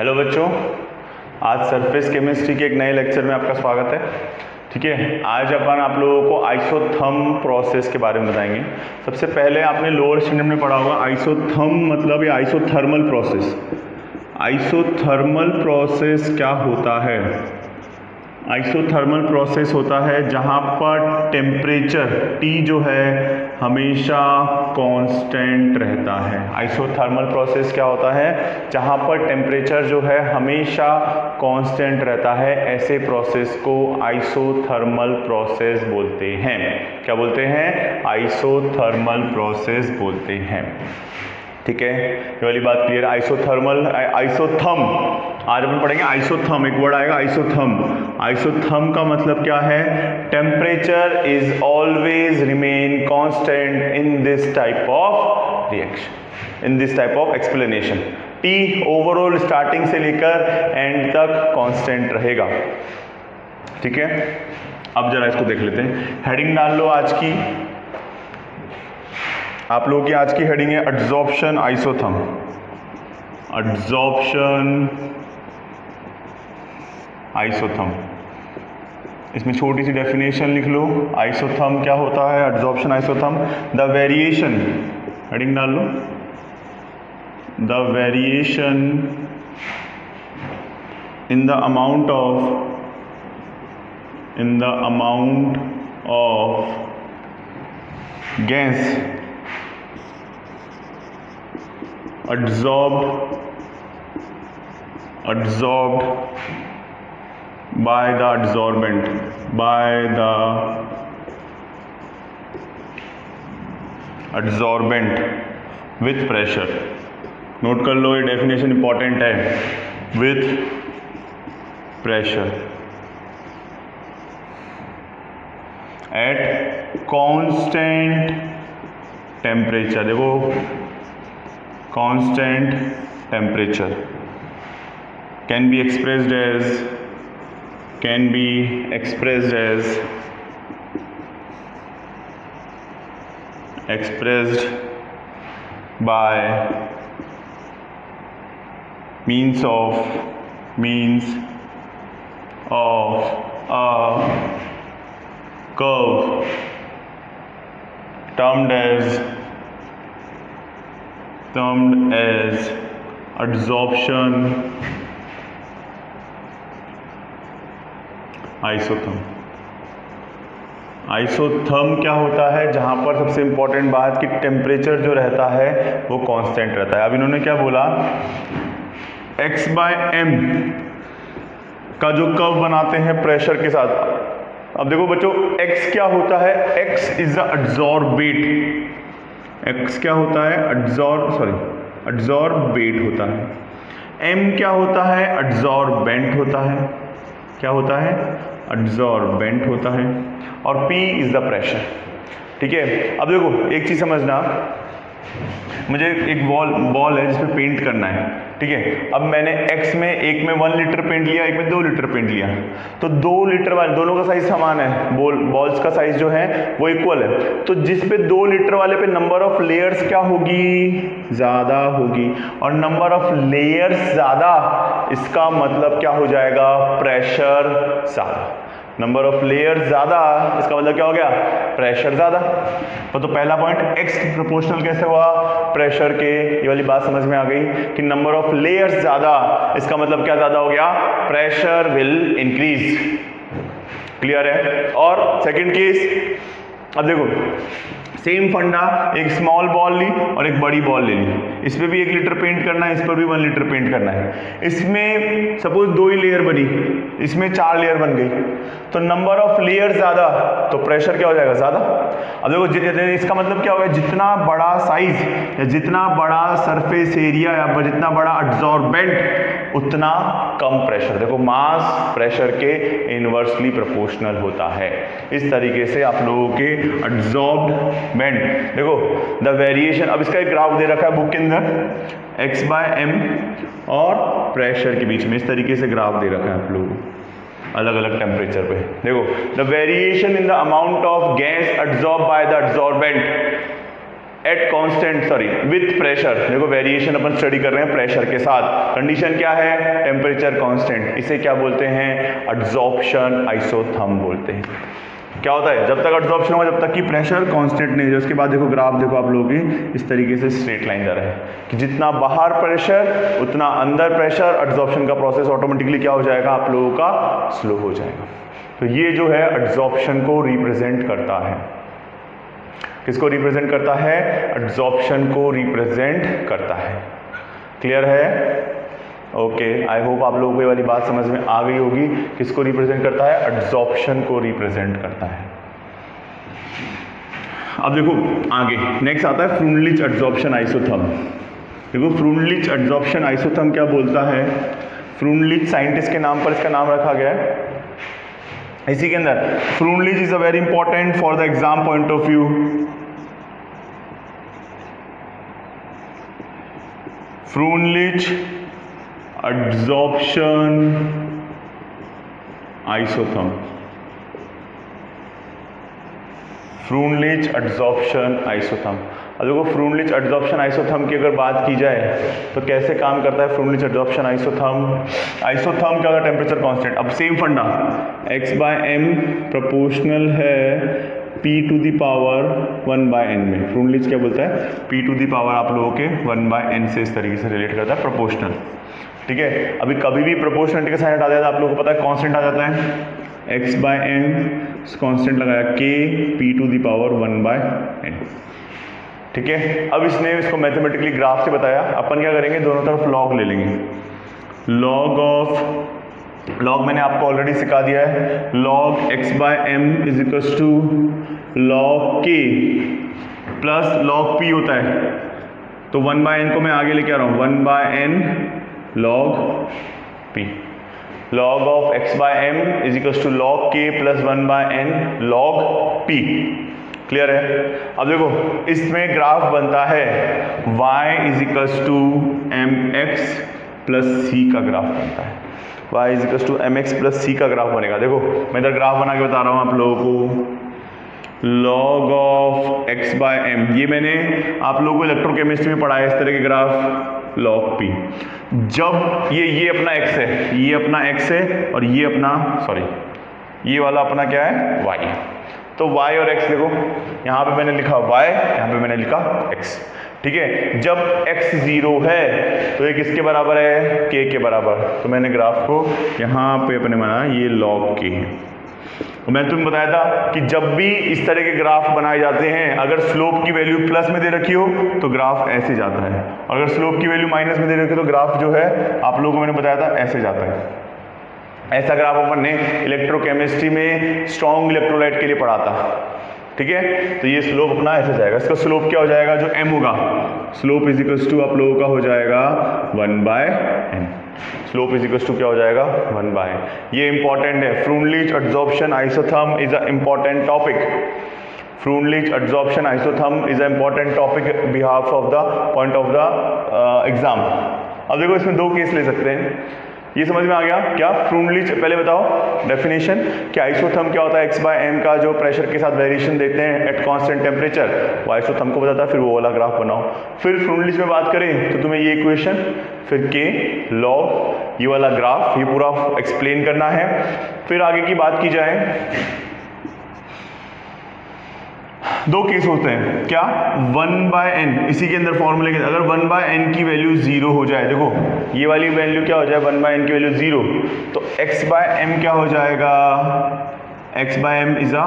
Hello बच्चों, आज surface chemistry के एक नए लेक्चर में आपका स्वागत है। ठीक है, आज अपन आप लोगों को आइसोथर्म प्रोसेस के बारे में बताएंगे। सबसे पहले आपने लोअर स्टैंडर्ड में पढ़ा होगा आइसोथर्म मतलब या आइसोथर्मल प्रोसेस। आइसोथर्मल प्रोसेस क्या होता है? आइसोथर्मल प्रोसेस होता है जहाँ पर टेम्परेचर T जो है हमेशा कांस्टेंट रहता है। आइसोथर्मल प्रोसेस क्या होता है? जहाँ पर टेम्परेचर जो है हमेशा कांस्टेंट रहता है, ऐसे प्रोसेस को आइसोथर्मल प्रोसेस बोलते हैं। क्या बोलते हैं? आइसोथर्मल प्रोसेस बोलते हैं। ठीक है, ये वाली बात क्लियर। आइसोथर्मल आइसोथर्म आज अपन पढ़ेंगे। आइसोथर्म एक वर्ड आएगा, आइसोथर्म। आइसोथर्म का मतलब क्या है? Temperature is always remain constant in this type of reaction, in this type of explanation. T overall starting से लेकर एंड तक कांस्टेंट रहेगा। ठीक है, अब जरा इसको देख लेते हैं। हेडिंग डाल लो आज की। आप लोगों की आज की हेडिंग है एड्सॉर्प्शन आइसोथर्म। एड्सॉर्प्शन आइसोथर्म, इसमें छोटी सी डेफिनेशन लिख लो। आइसोथर्म क्या होता है? Adsorption isotherm, the variation, heading डाल लो, the variation in the amount of gas absorbed by the adsorbent with pressure। Note कर लो, ये डेफिनेशन इंपॉर्टेंट है। With pressure at constant temperature. देखो, constant temperature can be expressed by means of a curve termed as adsorption isotherm. Isotherm क्या होता है? जहां पर सबसे इंपॉर्टेंट बात कि टेम्परेचर जो रहता है वो कांस्टेंट रहता है। अब इन्होंने क्या बोला? x/m का जो कर्व बनाते हैं प्रेशर के साथ। अब देखो बच्चों, x क्या होता है? x is the adsorbate. x क्या होता है? एड्सॉर्बेट होता है। m क्या होता है? एड्सॉर्बेंट होता है। क्या होता है? एड्सॉर्बेंट होता है। और P इज द प्रेशर। ठीक है, अब देखो एक चीज समझना, मुझे एक बॉल है जिसपे पेंट करना है। ठीक है, अब मैंने x में एक में 1 लीटर पेंट लिया, एक में 2 लीटर पेंट लिया, तो 2 लीटर वाले दोनों का साइज समान है, बॉल्स का साइज जो है वो इक्वल है। तो जिस पे 2 लीटर वाले पे नंबर ऑफ लेयर्स क्या होगी? ज्यादा होगी। और नंबर ऑफ लेयर्स ज्यादा, इसका मतलब क्या हो जाएगा? प्रेशर ज्यादा। नंबर ऑफ लेयर्स ज्यादा, इसका मतलब क्या हो गया? प्रेशर ज्यादा। तो पहला पॉइंट, x प्रोपोर्शनल कैसे हुआ? प्रेशर के। ये वाली बात समझ में आ गई कि नंबर ऑफ लेयर्स ज्यादा, इसका मतलब क्या ज्यादा हो गया? Pressure will increase. क्लियर है? और सेकंड केस, अब देखो सेम फंडा, एक स्मॉल बॉल ली और एक बड़ी बॉल ले ली। इस पे भी 1 लीटर पेंट करना है, इस पर भी 1 लीटर पेंट करना है। इसमें सपोज 2 ही लेयर बनी, इसमें 4 लेयर बन गई, तो नंबर ऑफ लेयर ज्यादा तो प्रेशर क्या हो जाएगा? ज्यादा। अब देखो इसका मतलब क्या होगा? जितना बड़ा साइज या जितना बड़ा सरफेस एरिया या जितना बड़ा एड्सॉर्बेंट उतना कम प्रेशर। देखो, मास प्रेशर के इनवर्सली प्रोपोर्शनल होता है। इस तरीके से आप लोगों के एड्सॉर्बमेंट, देखो द वेरिएशन, अब इसका एक ग्राफ दे रखा है बुक के अंदर, x/m और प्रेशर के बीच में इस तरीके से ग्राफ दे रखा है आप लोगों को अलग अलग टेम्परेचर पे। देखो, the variation in the amount of gas adsorb by the adsorbent at constant with pressure, देखो वेरिएशन अपन स्टडी कर रहे हैं प्रेशर के साथ, कंडीशन क्या है, टेम्परेचर कांस्टेंट, इसे क्या बोलते हैं, एड्सॉर्प्शन आइसोथर्म बोलते हैं। क्या होता है, जब तक एड्सॉर्प्शन होगा, जब तक कि प्रेशर कांस्टेंट नहीं है। उसके बाद देखो ग्राफ देखो आप लोगों की इस तरीके से स्ट्रेट लाइन जा रहा है कि जितना बाहर प्रेशर उतना अंदर प्रेशर, एड्सॉर्प्शन का प्रोसेस ऑटोमेटिकली क्या हो जाएगा, आप लोगों का स्लो हो जाएगा। तो ये जो है एड्सॉर्प्शन को रिप्रेजेंट करता है, किसको रिप्रेजेंट करता है, एड्सॉर्प्शन को रिप्रेजेंट करता है। क्लियर है, ओके, आई होप आप लोगों को ये वाली बात समझ में आ गई होगी। किसको रिप्रेजेंट करता है, एड्सॉर्प्शन को रिप्रेजेंट करता है। अब देखो आगे नेक्स्ट आता है फ्रूनलिच एड्सॉर्प्शन आइसोथर्म। देखो फ्रूनलिच एड्सॉर्प्शन आइसोथर्म क्या बोलता है, फ्रूनलिच साइंटिस्ट के नाम पर इसका नाम रखा गया है। इसी के अंदर Freundlich is a very important for the exam point of view. Freundlich adsorption isotherm, Freundlich adsorption isotherm. अब देखो फ्रूनलिच एड्सॉर्प्शन आइसोथर्म की अगर बात की जाए तो कैसे काम करता है फ्रूनलिच एड्सॉर्प्शन आइसोथर्म। आइसोथर्म क्या होता है, टेम्परेचर कांस्टेंट। अब सेम फंडा, x/m प्रोपोर्शनल है p to the power 1/n में। फ्रूनलिच क्या बोलता है, p टू द पावर आप लोगों के 1/n से इस तरीके से रिलेट करता है प्रोपोर्शनल। ठीक है, अभी कभी भी प्रोपोर्शनलिटी का साइन हटा दिया था आप लोगों को पता है कांस्टेंट आ जाता है, x/m कांस्टेंट लगाया k p to the power 1/n। ठीक है, अब इसने इसको मैथमेटिकली ग्राफ से बताया, अपन क्या करेंगे, दोनों तरफ लॉग ले लेंगे। लॉग मैंने आपको ऑलरेडी सिखा दिया है, log x/m is equals to log k plus log p होता है, तो 1/n को मैं आगे लेके आ रहा हूँ, 1/n log p। log of x/m is equals to log k plus 1/n log p। Clear है। अब देखो इसमें ग्राफ बनता है y is equals to mx plus c का ग्राफ बनता है, y is equals to mx plus c का ग्राफ बनेगा। देखो मैं इधर ग्राफ बना के बता रहा हूँ आप लोगों को, log ऑफ x/m, ये मैंने आप लोगों को इलेक्ट्रोकेमिस्ट्री में पढ़ा है इस तरह के ग्राफ, log p। जब ये अपना x है, ये अपना x है और ये अपना ये वाला अपना क्या है, y है। तो y और x देखो, यहाँ पे मैंने लिखा y, यहाँ पे मैंने लिखा x। ठीक है, जब x 0 है तो ये किसके बराबर है, k के बराबर। तो मैंने ग्राफ को यहाँ पे अपने माना ये log k है। तो मैंने तुम्हें बताया था कि जब भी इस तरह के ग्राफ बनाए जाते हैं, अगर स्लोप की वैल्यू प्लस में दे रखी हो तो ग्राफ ऐसे जाता है, और अगर स्लोप की वैल्यू माइनस में दे रखी हो तो ग्राफ जो है आप लोगों को मैंने बताया था ऐसे जाता है। ऐसा ग्राफ अपन ने इलेक्ट्रोकेमिस्ट्री में स्ट्रॉन्ग इलेक्ट्रोलाइट के लिए पढ़ा था। ठीक है, तो ये स्लोप अपना ऐसे जाएगा, इसका स्लोप क्या हो जाएगा, जो m होगा, स्लोप इज इक्वल्स टू आप लोगों का हो जाएगा 1/n। Slope is equals to क्या हो जाएगा, 1/n। ये इंपॉर्टेंट है, Freundlich adsorption isotherm is a important topic. Freundlich adsorption isotherm is a important topic behalf of the point of the exam. अब देखो इसमें दो केस ले सकते हैं, ये समझ में आ गया क्या। फ्रूनलिच पहले बताओ डेफिनेशन कि आइसोथर्म क्या होता है, x/m का जो प्रेशर के साथ वेरिएशन देते हैं एट कांस्टेंट टेम्परेचर, वो आइसोथर्म को बताता है। फिर वो वाला ग्राफ बनाओ। फिर फ्रूनलिच में बात करें तो तुम्हें ये इक्वेशन, फिर k log, ये वाला ग्राफ, ये पूरा एक्सप्लेन करना है। फिर आगे की बात की जाए, दो केस होते हैं क्या, 1/n, इसी के अंदर फॉर्मूले के अगर 1/n की वैल्यू 0 हो जाए, देखो ये वाली वैल्यू क्या हो जाए, 1/n की वैल्यू 0, तो x/m क्या हो जाएगा, x/m इज अ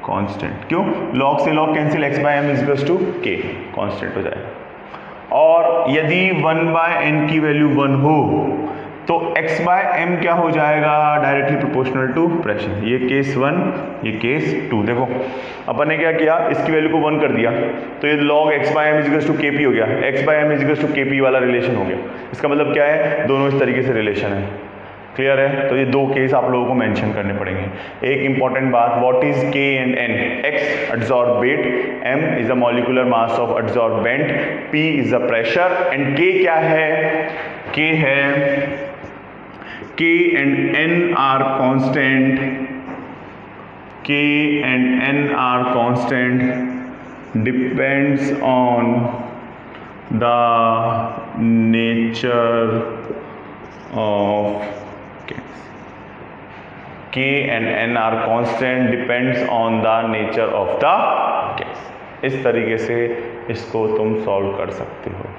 कांस्टेंट। क्यों, log से log cancel, x/m is equals to k, constant हो जाएगा। और यदि 1/n की वैल्यू 1 हो तो x/m क्या हो जाएगा, डायरेक्टली प्रोपोर्शनल टू प्रेशर। ये केस 1, ये केस 2। देखो अपन ने क्या किया, इसकी वैल्यू को 1 कर दिया तो ये log x/m is equals to kp हो गया, x/m is equals to kp वाला रिलेशन हो गया। इसका मतलब क्या है, दोनों इस तरीके से रिलेशन है। क्लियर है, तो ये दो केस आप लोगों को मेंशन करने पड़ेंगे। एक इंपॉर्टेंट बात, what is k and n, x adsorbate, m is a molecular mass of adsorbent, p is a pressure and k क्या है, k है k and n are constant, k and n are constant depends on the nature of K and N are constant depends on the nature of the gas। इस तरीके से इसको तुम solve कर सकते हो,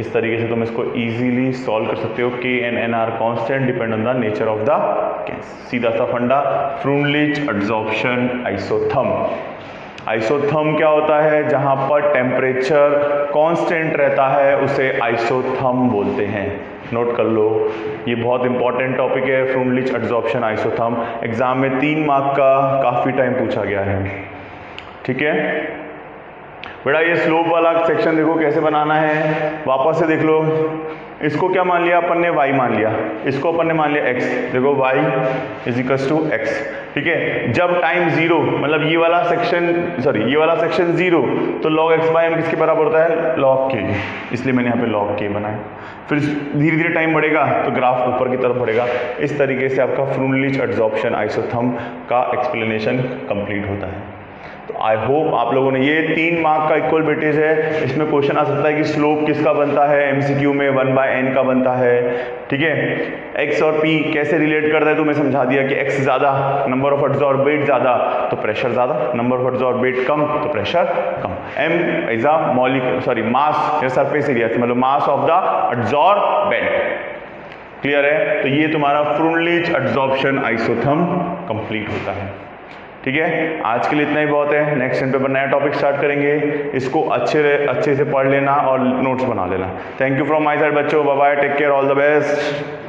इस तरीके से तुम इसको इजीली सॉल्व कर सकते हो। K and N are constant depend on the nature of the gas। सीधा सा फंडा, फ्रूनलिच एड्सॉर्प्शन आइसोथर्म। आइसोथर्म क्या होता है? जहां पर टेम्परेचर कांस्टेंट रहता है उसे आइसोथर्म बोलते हैं। नोट कर लो, ये बहुत इंपॉर्टेंट टॉपिक है, फ्रूनलिच एड्सॉर्प्शन आइसोथर्म। एग्जाम में 3 मार्क का काफ़ी टाइम पूछा गया है, ठीक है बेटा। ये स्लोप वाला सेक्शन देखो कैसे बनाना है, वापस से देख लो। इसको क्या मान लिया अपन ने? y मान लिया, इसको अपन ने मान लिया x। देखो y is equals to x, ठीक है। जब टाइम 0 मतलब ये वाला सेक्शन 0 तो log x बाय m किसके बराबर होता है? log k, इसलिए मैंने यहाँ पे log k बनाया। फिर धीरे धीरे टाइम बढ़ेगा तो ग्राफ ऊपर की तरफ बढ़ेगा। इस तरीके से आपका फ्रूनलिच एड्सॉर्प्शन आइसोथर्म का एक्सप्लेनेशन कंप्लीट होता है। तो आई होप आप लोगों ने, ये 3 मार्क का इक्वल वेटेज है। इसमें क्वेश्चन आ सकता है कि स्लोप किसका बनता है, एमसीक्यू में 1/n का बनता है, ठीक है। x और p कैसे रिलेट करता है तो मैं समझा दिया कि x ज़्यादा, नंबर ऑफ एड्सॉर्बेट ज़्यादा तो प्रेशर ज़्यादा, नंबर ऑफ एड्सॉर्बेट कम तो प्रेशर कम। m इज अ मास या सरफेस एरिया, मतलब mass of the adsorbent. Clear है? तो ये तुम्हारा फ्रूनलिच एड्सॉर्प्शन आइसोथर्म कंप्लीट होता है, ठीक है। आज के लिए इतना ही बहुत है। नेक्स्ट टाइम पे अपन नया टॉपिक स्टार्ट करेंगे, इसको अच्छे से पढ़ लेना और नोट्स बना लेना। Thank you from my side बच्चों, bye bye, take care, all the best.